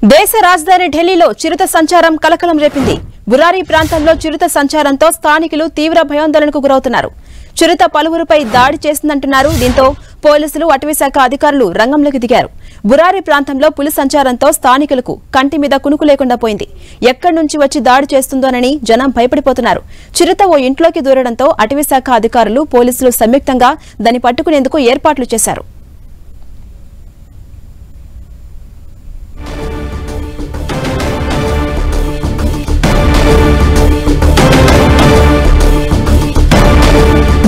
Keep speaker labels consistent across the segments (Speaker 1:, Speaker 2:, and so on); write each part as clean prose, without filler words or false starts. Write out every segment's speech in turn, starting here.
Speaker 1: దేశ రాజధాని ఢిల్లీలో చిరుత సంచారం కలకలం రేపింది. బురారి ప్రాంతంలో చిరుత సంచారంతో స్థానికులు తీవ్ర భయాందోళనకు గురవుతున్నారు. చిరుత పలువురుపై దాడి చేస్తుందంటున్నారు. దీంతో పోలీసులు, అటవీశాఖ అధికారులు రంగంలోకి దిగారు. బురారి ప్రాంతంలో పులి సంచారంతో స్థానికులకు కంటి మీద కునుకు లేకుండా పోయింది. ఎక్కడి నుంచి వచ్చి దాడి చేస్తుందోనని జనం భయపడిపోతున్నారు. చిరుత ఓ ఇంట్లోకి దూరడంతో అటవీశాఖ అధికారులు, పోలీసులు సంయుక్తంగా దాన్ని పట్టుకునేందుకు ఏర్పాట్లు చేశారు.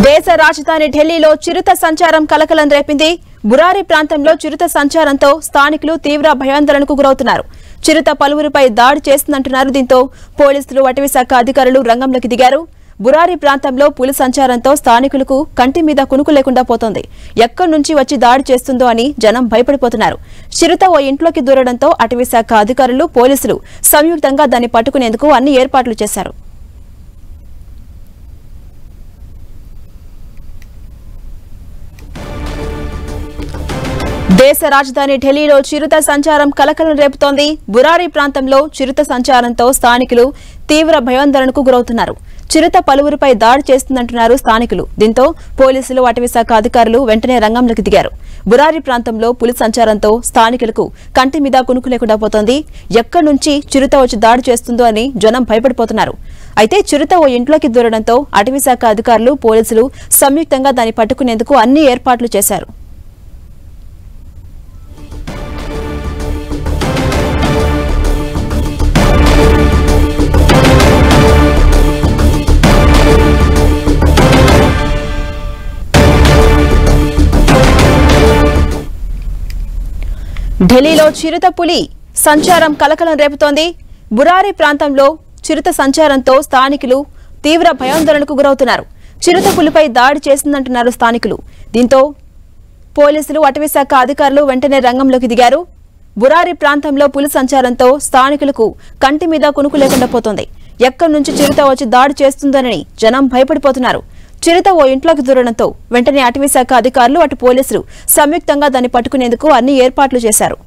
Speaker 1: దేశ రాజధాని ఢిల్లీలో చిరుత సంచారం కలకలం రేపింది. బురారి ప్రాంతంలో చిరుత సంచారంతో స్థానికులు తీవ్ర భయాందోళనకు గురవుతున్నారు. చిరుత పలువురిపై దాడి చేస్తుందంటున్నారు. దీంతో పోలీసులు, అటవీశాఖ అధికారులు రంగంలోకి దిగారు. బురారి ప్రాంతంలో పులి సంచారంతో స్థానికులకు కంటి మీద కునుకు లేకుండా పోతోంది. ఎక్కడి నుంచి వచ్చి దాడి చేస్తుందో అని జనం భయపడిపోతున్నారు. చిరుత ఓ ఇంట్లోకి దూరడంతో అటవీశాఖ అధికారులు, పోలీసులు సంయుక్తంగా దాన్ని పట్టుకునేందుకు అన్ని ఏర్పాట్లు చేశారు. దేశ రాజధాని ఢిల్లీలో చిరుత సంచారం కలకలం రేపుతోంది. బురారి ప్రాంతంలో చిరుత సంచారంతో స్థానికులు తీవ్ర భయాందోళనకు గురవుతున్నారు. చిరుత పలువురిపై దాడి చేస్తుందంటున్నారు స్థానికులు. దీంతో పోలీసులు, అటవీశాఖ అధికారులు వెంటనే రంగంలోకి దిగారు. బురారి ప్రాంతంలో పులి సంచారంతో స్థానికులకు కంటి మీద కునుకు లేకుండా పోతోంది. ఎక్కడి నుంచి చిరుత వచ్చి దాడి చేస్తుందో అని జనం భయపడిపోతున్నారు. అయితే చిరుత ఓ ఇంట్లోకి దూరడంతో అటవీశాఖ అధికారులు, పోలీసులు సంయుక్తంగా దాన్ని పట్టుకునేందుకు అన్ని ఏర్పాట్లు చేశారు. ఢిల్లీలో చిరుత పులి సంచారం కలకలం రేపుతోంది. బురారి ప్రాంతంలో చిరుత సంచారంతో స్థానికులు తీవ్ర భయాందోళనకు గురవుతున్నారు. చిరుత పులిపై దాడి చేస్తుందంటున్నారు స్థానికులు. దీంతో పోలీసులు, అటవీశాఖ అధికారులు వెంటనే రంగంలోకి దిగారు. బురారి ప్రాంతంలో పులి సంచారంతో స్థానికులకు కంటి మీద కునుకు లేకుండా పోతోంది. ఎక్కడి నుంచి చిరుత వచ్చి దాడి చేస్తుందోనని జనం భయపడిపోతున్నారు. చిరుత ఓ ఇంట్లోకి దూరడంతో వెంటనే అటవీశాఖ అధికారులు, అటు పోలీసులు సంయుక్తంగా దాన్ని పట్టుకునేందుకు అన్ని ఏర్పాట్లు చేశారు.